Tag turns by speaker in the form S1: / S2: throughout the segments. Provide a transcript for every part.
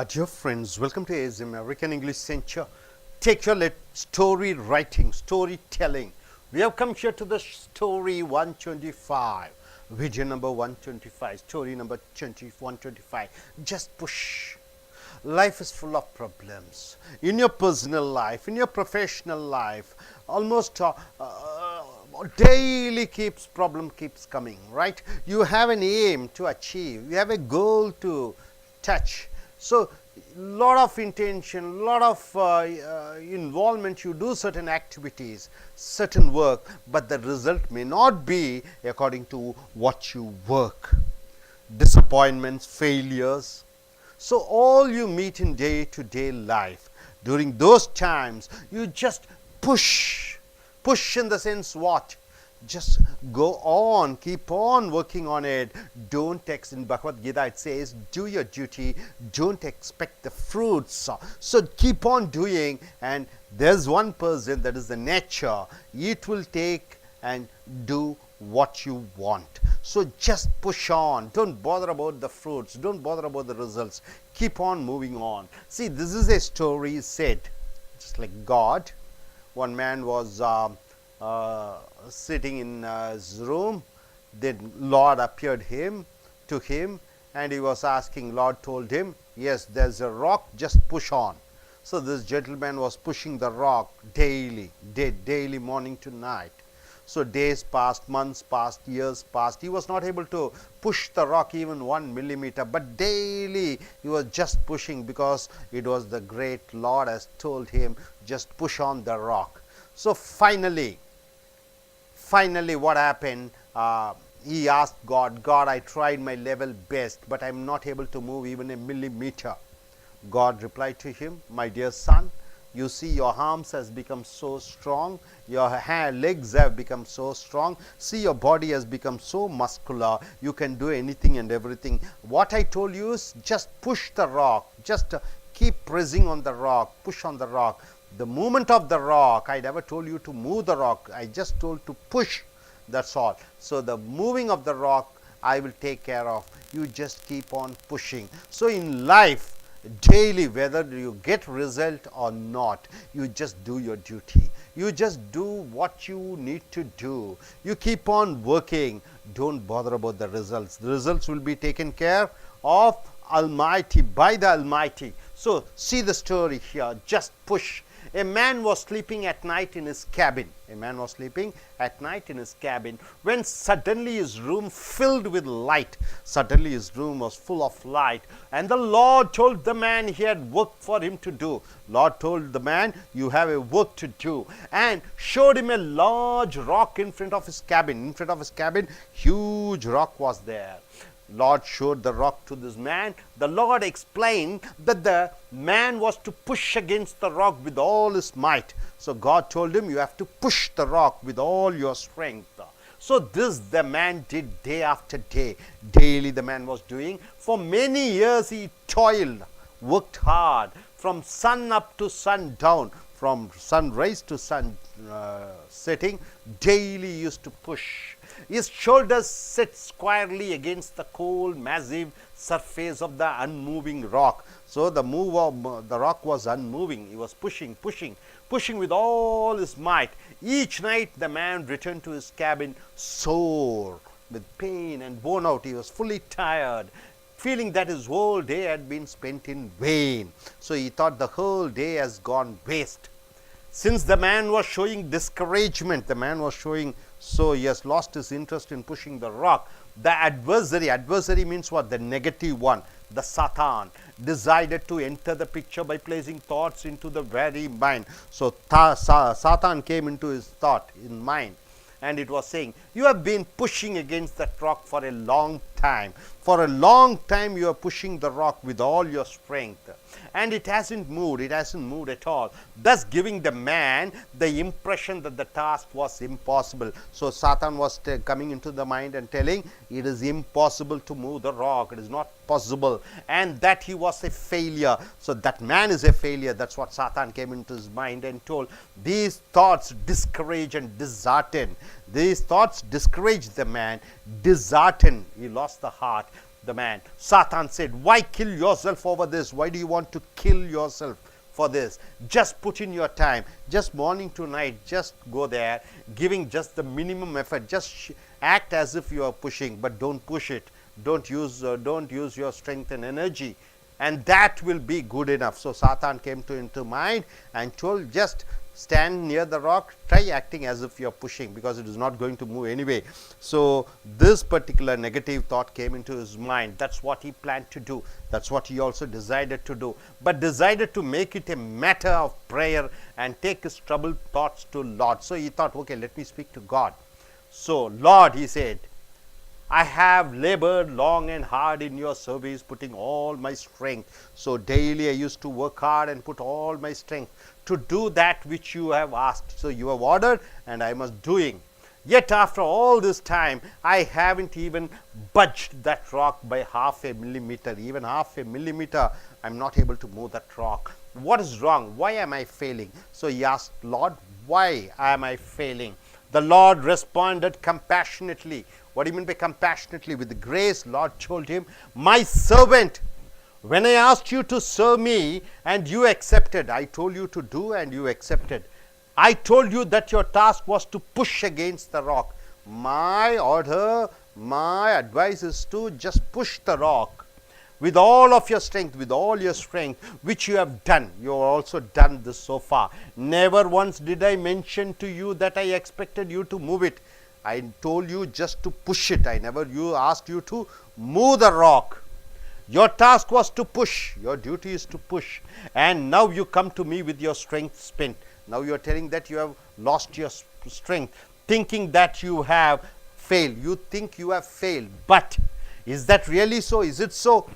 S1: Dear friends, welcome to AS American English Center. Take your story writing, storytelling. We have come here to the story 125, video number 125, story number 125. Just push. Life is full of problems. In your personal life, in your professional life, almost daily problem keeps coming, right? You have an aim to achieve, you have a goal to touch. So, lot of intention, lot of involvement, you do certain activities, certain work, but the result may not be according to what you work. Disappointments, failures. So, all you meet in day to day life, during those times, you just push. Push in the sense what? Just go on, keep on working on it. Don't in Bhagavad Gita it says, do your duty, don't expect the fruits. So keep on doing, and there's one person, that is the nature, it will take and do what you want. So just push on, don't bother about the fruits, don't bother about the results, keep on moving on. See, this is a story said, just like God. One man was sitting in his room, then Lord appeared to him, and he was asking. Lord told him, yes, there's a rock, just push on. So this gentleman was pushing the rock daily, morning to night. So days passed, months passed, years passed. He was not able to push the rock even 1 millimeter, but daily he was just pushing, because it was the great Lord has told him, just push on the rock. So finally what happened? He asked God, I tried my level best, but I am not able to move even a millimeter. God replied to him, my dear son, you see your arms has become so strong, your legs have become so strong, see your body has become so muscular, you can do anything and everything. What I told you is just push the rock, just keep pressing on the rock, push on the rock. The movement of the rock, I never told you to move the rock, I just told to push, that's all. So the moving of the rock I will take care of, you just keep on pushing. So in life, daily, whether you get result or not, you just do your duty, you just do what you need to do, you keep on working, don't bother about the results. The results will be taken care of Almighty, by the Almighty. So see the story here, just push. A man was sleeping at night in his cabin. A man was sleeping at night in his cabin, when suddenly his room filled with light. Suddenly his room was full of light, and the Lord told the man he had work for him to do. Lord told the man, you have a work to do, and showed him a large rock in front of his cabin. In front of his cabin, huge rock was there. Lord showed the rock to this man. The Lord explained that the man was to push against the rock with all his might. So God told him, you have to push the rock with all your strength. So this the man did day after day. Daily the man was doing. For many years he toiled, worked hard, from sun up to sun down, from sunrise to sun setting. Daily he used to push. His shoulders set squarely against the cold, massive surface of the unmoving rock. So the rock was unmoving. He was pushing with all his might. Each night the man returned to his cabin sore, with pain and worn out. He was fully tired, feeling that his whole day had been spent in vain. So he thought the whole day has gone waste. Since the man was showing discouragement, so he has lost his interest in pushing the rock. The adversary means what? The negative one, the Satan, decided to enter the picture by placing thoughts into the very mind. So Satan came into his mind, and it was saying, you have been pushing against that rock for a long time. For a long time you are pushing the rock with all your strength, and it hasn't moved at all, thus giving the man the impression that the task was impossible. So Satan was coming into the mind and telling, it is impossible to move the rock, it is not possible, and that he was a failure. So that man is a failure. That's what Satan came into his mind and told. These thoughts discourage and dishearten. These thoughts discouraged the man, disheartened. He lost the heart. the man. Satan said, why kill yourself over this? Why do you want to kill yourself for this? Just put in your time, just morning to night, just go there, giving just the minimum effort, just act as if you are pushing, but don't push it. Don't use your strength and energy, and that will be good enough. So Satan came into mind and told, just stand near the rock, try acting as if you are pushing, because it is not going to move anyway. So this particular negative thought came into his mind. That's what he planned to do. That's what he also decided to do, but decided to make it a matter of prayer and take his troubled thoughts to Lord. So he thought, okay, let me speak to God. So, Lord, he said, I have labored long and hard in your service, putting all my strength. So daily I used to work hard and put all my strength to do that which you have asked. So you have ordered and I must doing. Yet after all this time, I haven't even budged that rock by half a millimeter. Even half a millimeter, I am not able to move that rock. What is wrong? Why am I failing? So he asked, Lord, why am I failing? The Lord responded compassionately. What do you mean by compassionately? With grace, Lord told him, my servant, when I asked you to serve me and you accepted, I told you to do and you accepted. I told you that your task was to push against the rock. My order, my advice is to just push the rock with all of your strength, with all your strength, which you have done. You have also done this so far. Never once did I mention to you that I expected you to move it. I told you just to push it. I never asked you to move the rock. Your task was to push. Your duty is to push. And now you come to me with your strength spent. Now you are telling that you have lost your strength, thinking that you have failed. You think you have failed. But is that really so? Is it so?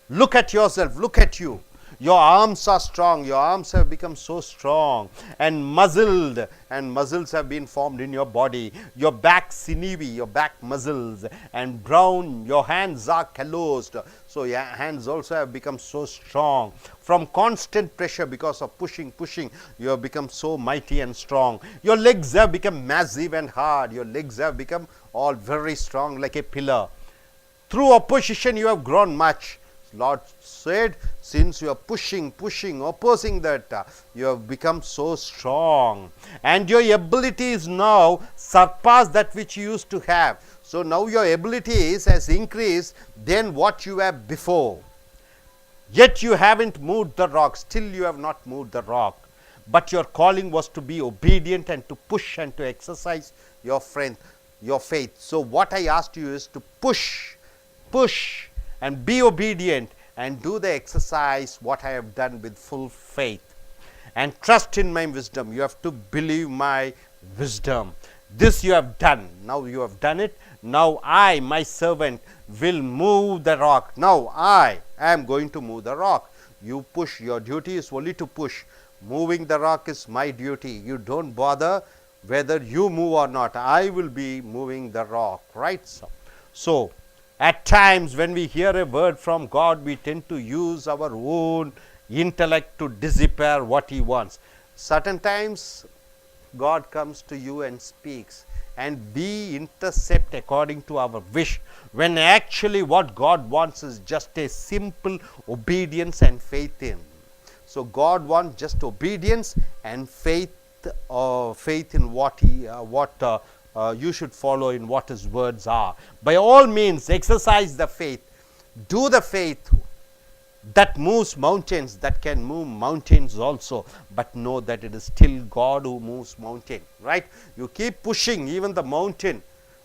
S1: Look at yourself. Look at you. Your arms are strong. Your arms have become so strong and muscled, and muscles have been formed in your body. Your back sinewy, your back muscles, and brown. Your hands are calloused. So your hands also have become so strong. From constant pressure, because of pushing, you have become so mighty and strong. Your legs have become massive and hard. Your legs have become all very strong like a pillar. Through opposition you have grown much. Lord said, since you are pushing, opposing that, you have become so strong, and your abilities now surpass that which you used to have. So now your abilities has increased than what you have before. Yet you haven't moved the rock. Still you have not moved the rock. But your calling was to be obedient and to push and to exercise your faith. So what I asked you is to push and be obedient and do the exercise what I have done with full faith, and trust in my wisdom. You have to believe my wisdom. This you have done. Now you have done it. Now I, my servant, will move the rock. Now I am going to move the rock. You push. Your duty is only to push. Moving the rock is my duty. You don't bother whether you move or not. I will be moving the rock. Right? So at times when we hear a word from God, we tend to use our own intellect to despair what he wants. Certain times God comes to you and speaks, and we intercept according to our wish, when actually what God wants is just a simple obedience and faith in. So God wants just obedience and faith in what you should follow, in what his words are. By all means, exercise the faith. Do the faith that moves mountains, that can move mountains also, but know that it is still God who moves mountain. Right? You keep pushing even the mountain.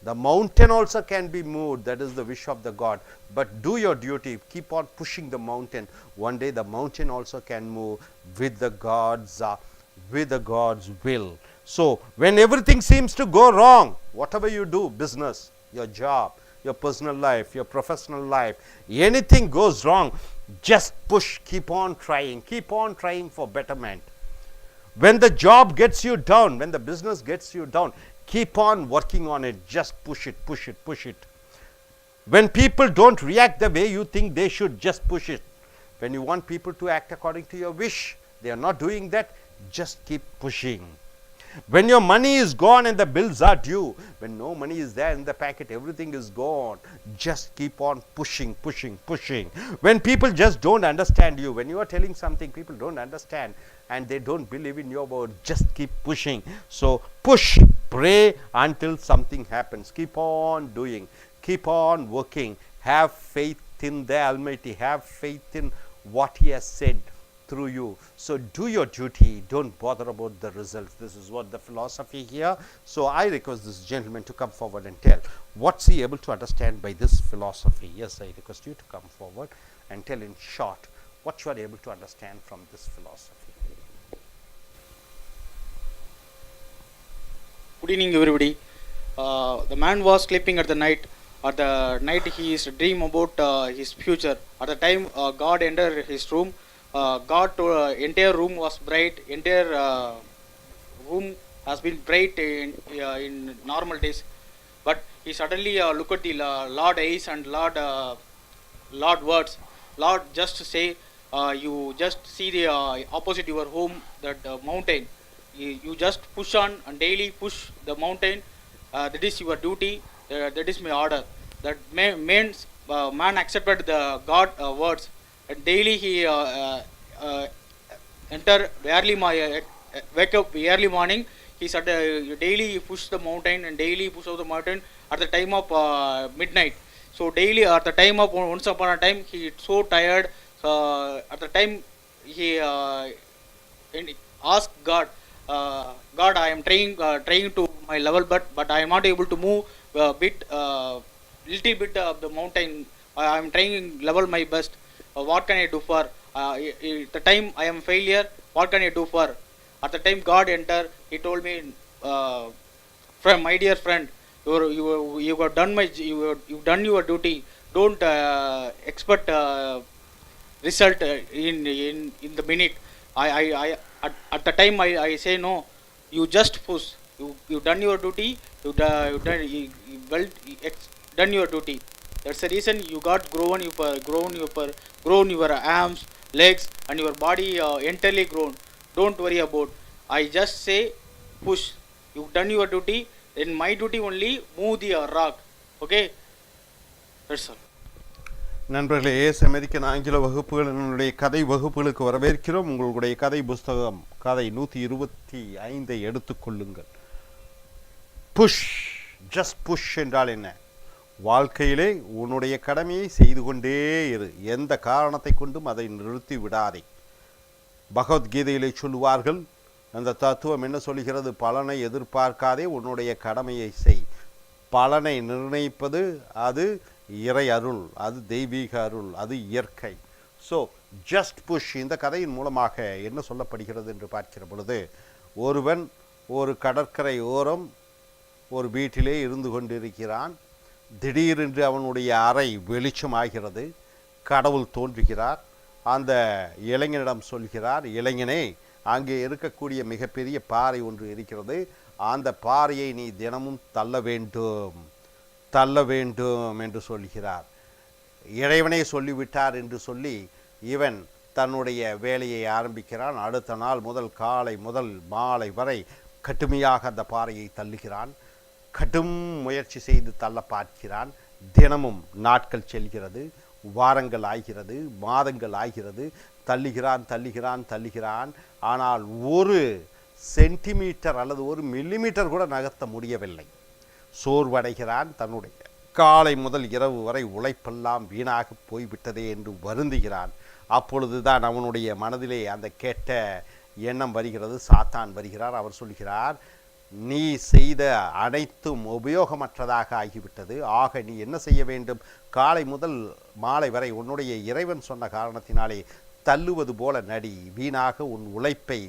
S1: The mountain also can be moved. That is the wish of the God. But do your duty. Keep on pushing the mountain. One day the mountain also can move with the God's will. So when everything seems to go wrong, whatever you do, business, your job, your personal life, your professional life, anything goes wrong, just push, keep on trying for betterment. When the job gets you down, when the business gets you down, keep on working on it, just push it. When people don't react the way you think they should, just push it. When you want people to act according to your wish, they are not doing that, just keep pushing. When your money is gone and the bills are due, when no money is there in the packet, everything is gone, just keep on pushing, pushing, pushing. When people just don't understand you, when you are telling something, people don't understand and they don't believe in your word, just keep pushing. So push, pray until something happens. Keep on doing, keep on working, have faith in the Almighty, have faith in what He has said through you. So do your duty, don't bother about the results. This is what the philosophy here. So I request this gentleman to come forward and tell what's he able to understand by this philosophy. Yes, I request you to come forward and tell in short what you are able to understand from this philosophy.
S2: Good evening, everybody. The man was sleeping at the night. At the night, he is dream about his future. At the time, God entered his room. God told, entire room was bright. Entire room has been bright in normal days. But he suddenly looked at the Lord eyes and Lord words. Lord just say, you just see the opposite your home, that mountain. You just push on and daily push the mountain. That is your duty. That is my order. That means man accepted the God words. And daily he enter early wake up early morning. He said daily push the mountain and daily push out the mountain at the time of midnight. So daily at the time of once upon a time he so tired. At the time he asked God, God, I am trying to my level, but I am not able to move a bit, little bit of the mountain. I am trying level my best. What can I do for? At the time I am failure. What can I do for? At the time God enter, He told me, friend, my dear friend, you have done you've done your duty. Don't expect result in the minute. At the time I say no. You just push. You done your duty. You well done your duty. That's the reason you got grown your arms, legs, and your body entirely grown. Don't worry about. I just say push. You done your duty. In my duty only, move the rock. Okay. That's all.
S1: நண்பர்களே, American ஆங்கில வகுப்புகளினுடைய கதை வகுப்புகளுக்கு வரவேற்கிறோம். உங்களுடைய கதை புஸ்தகம் கதை 125 எடுத்துக்கொள்ளுங்கள். புஷ், ஜஸ்ட் புஷ் என்றால் என்ன? வாழ்க்கையிலே உன்னுடைய கடமையை செய்து கொண்டே இரு. எந்த காரணத்தை கொண்டும் அதை நிறுத்தி விடாதே. பகவத்கீதையிலே சொல்லுவார்கள், அந்த தத்துவம் என்ன சொல்கிறது? பலனை எதிர்பார்க்காதே, உன்னுடைய கடமையை செய். பலனை நிர்ணயிப்பது அது இறை அருள், அது தெய்வீக அருள், அது இயற்கை. So just push. இந்த கதையின் மூலமாக என்ன சொல்லப்படுகிறது என்று பார்க்கிற பொழுது, ஒருவன் ஒரு கடற்கரை ஓரம் ஒரு வீட்டிலே இருந்து கொண்டிருக்கிறான். திடீரென்று அவனுடைய அறை வெளிச்சமாகிறது. கடவுள் தோன்றுகிறார். அந்த இளைஞனிடம் சொல்கிறார், இளைஞனே, அங்கே இருக்கக்கூடிய மிகப்பெரிய பாறை ஒன்று இருக்கிறது. அந்த பாறையை நீ தினமும் தள்ள வேண்டும் என்று சொல்கிறார். இறைவனே சொல்லிவிட்டார் என்று சொல்லி இவன் தன்னுடைய வேலையை ஆரம்பிக்கிறான். அடுத்த நாள் முதல் காலை முதல் மாலை வரை கடுமையாக அந்த பாறையை தள்ளுகிறான். கடும் முயற்சி செய்து தள்ள பார்க்கிறான். தினமும் நாட்கள் செல்கிறது, வாரங்கள் ஆகிறது, மாதங்கள் ஆகிறது. தள்ளுகிறான். ஆனால் ஒரு சென்டிமீட்டர் அல்லது ஒரு மில்லிமீட்டர் கூட நகர்த்த முடியவில்லை. சோர்வடைகிறான். தன்னுடைய காலை முதல் இரவு வரை உழைப்பெல்லாம் வீணாக போய்விட்டதே என்று வருந்துகிறான். அப்பொழுதுதான் அவனுடைய மனதிலே அந்த கெட்ட எண்ணம் வருகிறது. சாத்தான் வருகிறார். அவர் சொல்கிறார், நீ செய்த அனைத்தும் உபயோகமற்றதாக ஆகிவிட்டது. ஆக நீ என்ன செய்ய வேண்டும்? காலை முதல் மாலை வரை உன்னுடைய இறைவன் சொன்ன காரணத்தினாலே தள்ளுவது போல நடி, வீணாக உன் உழைப்பை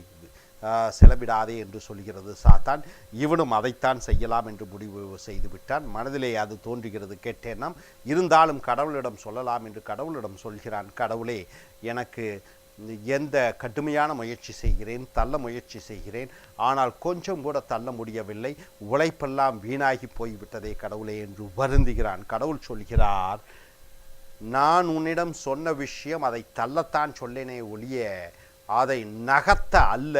S1: செலவிடாதே என்று சொல்கிறது சாத்தான். இவனும் அதைத்தான் செய்யலாம் என்று முடிவு செய்து விட்டான். மனதிலே அது தோன்றுகிறது கெட்ட எண்ணம். இருந்தாலும் கடவுளிடம் சொல்லலாம் என்று கடவுளிடம் சொல்கிறான். கடவுளே, எனக்கு எந்த கடுமையான முயற்சி செய்கிறேன், தள்ள முயற்சி செய்கிறேன், ஆனால் கொஞ்சம் கூட தள்ள முடியவில்லை. உழைப்பெல்லாம் வீணாகி போய்விட்டதே கடவுளே என்று வருந்துகிறான். கடவுள் சொல்கிறார், நான் உன்னிடம் சொன்ன விஷயம் அதை தள்ளத்தான் சொல்லேனே ஒழிய அதை நகர்த்த அல்ல.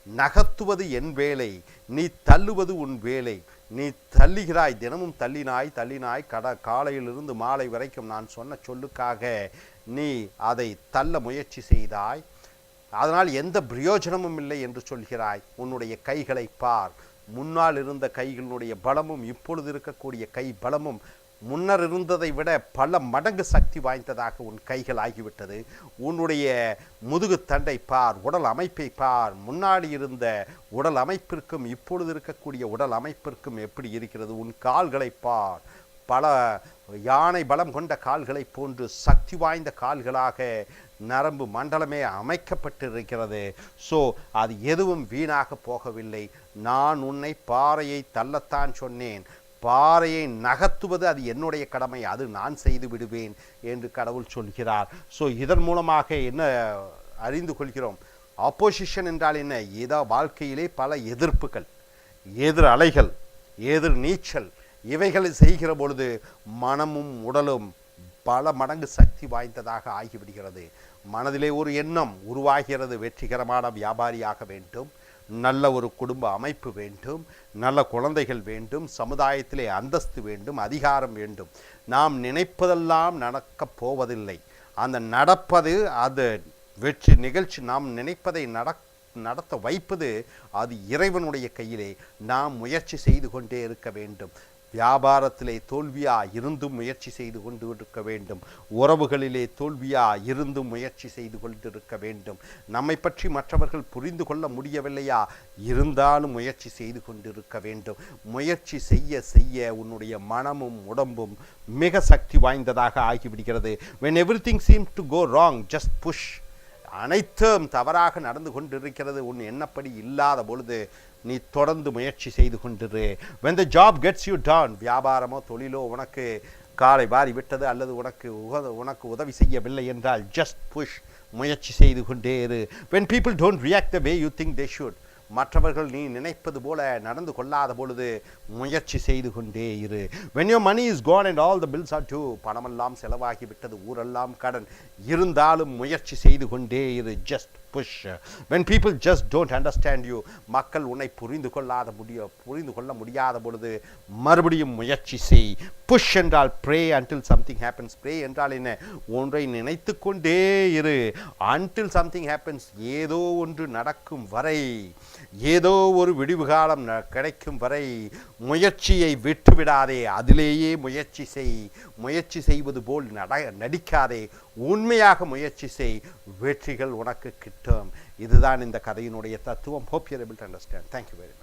S1: நகர்த்துவது என் வேலை, நீ தள்ளுவது உன் வேலை. நீ தள்ளுகிறாய், தினமும் தள்ளினாய் காலையிலிருந்து மாலை வரைக்கும் நான் சொன்ன சொல்லுக்காக நீ அதை தள்ள முயற்சி செய்தாய், அதனால் எந்த பிரயோஜனமும் இல்லை என்று சொல்கிறாய். உன்னுடைய கைகளை பார், முன்னால் இருந்த கைகளினுடைய பலமும் இப்பொழுது இருக்கக்கூடிய கை பலமும் முன்னர் இருந்ததை விட பல மடங்கு சக்தி வாய்ந்ததாக உன் கைகள் ஆகிவிட்டது. உன்னுடைய முதுகு தண்டை பார், உடல் அமைப்பை பார், முன்னாடி இருந்த உடல் அமைப்பிற்கும் இப்பொழுது இருக்கக்கூடிய உடல் அமைப்பிற்கும் எப்படி இருக்கிறது. உன் கால்களை பார், பல யானை பலம் கொண்ட கால்களை போன்று சக்தி வாய்ந்த கால்களாக நரம்பு மண்டலமே அமைக்கப்பட்டிருக்கிறது. ஸோ அது எதுவும் வீணாக போகவில்லை. நான் உன்னை பாறையை தள்ளத்தான் சொன்னேன், பாறையை நகர்த்துவது அது என்னுடைய கடமை, அது நான் செய்து விடுவேன் என்று கடவுள் சொல்கிறார். ஸோ இதன் மூலமாக என்ன அறிந்து கொள்கிறோம்? ஆப்போசிஷன் என்றால் என்ன? ஏதோ வாழ்க்கையிலே பல எதிர்ப்புகள், எதிர் அலைகள், எதிர் நீச்சல், இவைகளை செய்கிற பொழுது மனமும் உடலும் பல மடங்கு சக்தி வாய்ந்ததாக ஆகிவிடுகிறது. மனதிலே ஒரு எண்ணம் உருவாகிறது, வெற்றிகரமான வியாபாரியாக வேண்டும், நல்ல ஒரு குடும்ப அமைப்பு வேண்டும், நல்ல குழந்தைகள் வேண்டும், சமுதாயத்திலே அந்தஸ்து வேண்டும், அதிகாரம் வேண்டும். நாம் நினைப்பதெல்லாம் நடக்கப் போவதில்லை. அந்த நடப்பது, அது வெற்றி நிகழ்ச்சி, நாம் நினைப்பதை நடத்த வைப்பது அது இறைவனுடைய கையிலே. நாம் முயற்சி செய்து கொண்டே இருக்க வேண்டும். வியாபாரத்திலே தோல்வியா இருந்தும் முயற்சி செய்து கொண்டு இருக்க வேண்டும். உறவுகளிலே தோல்வியா இருந்தும் முயற்சி செய்து கொண்டிருக்க வேண்டும். நம்மை பற்றி மற்றவர்கள் புரிந்து கொள்ள முடியவில்லையா, இருந்தாலும் முயற்சி செய்து கொண்டிருக்க வேண்டும். முயற்சி செய்ய செய்ய உன்னுடைய மனமும் உடம்பும் மிக சக்தி வாய்ந்ததாக ஆகிவிடுகிறது. when everything seems to go wrong, just push. அனைத்தும் தவறாக நடந்து கொண்டிருக்கிறது, உன் எண்ணப்படி இல்லாத பொழுது நீ தொடர்ந்து முயற்சி செய்து கொண்டிரு. when the job gets you down, வியாபாரமோ தொழிலோ உனக்கு காலை வாரி விட்டது அல்லது உனக்கு உதவி செய்யவில்லை என்றால் just push, முயற்சி செய்து கொண்டே இரு. when people don't react the way you think they should, மற்றவர்கள் நீ நினைப்பது போல நடந்து கொள்ளாத பொழுது முயற்சி செய்து கொண்டே இரு. when your money is gone and all the bills are due, பணமெல்லாம் செலவாகிவிட்டது, ஊரெல்லாம் கடன், இருந்தாலும் முயற்சி செய்து கொண்டே இரு. just push. when people just don't understand you, மக்கள் உன்னை புரிந்து கொள்ள முடியாத பொழுது மறுபடியும் முயற்சி செய். push என்றால் pray until something happens. pray என்றால் என்ன? ஒன்றை நினைத்து கொண்டே இரு. until something happens, ஏதோ ஒன்று நடக்கும் வரை, ஏதோ ஒரு விடிவு காலம் கிடைக்கும் வரை முயற்சியை விட்டுவிடாதே. அதிலேயே முயற்சி செய். முயற்சி செய்வது போல் நடிக்காதே. உண்மையாக முயற்சி செய், வெற்றிகள் உனக்கு கிட்டும். இதுதான் இந்த கதையினுடைய தத்துவம். hope you are able to understand. Thank you very much.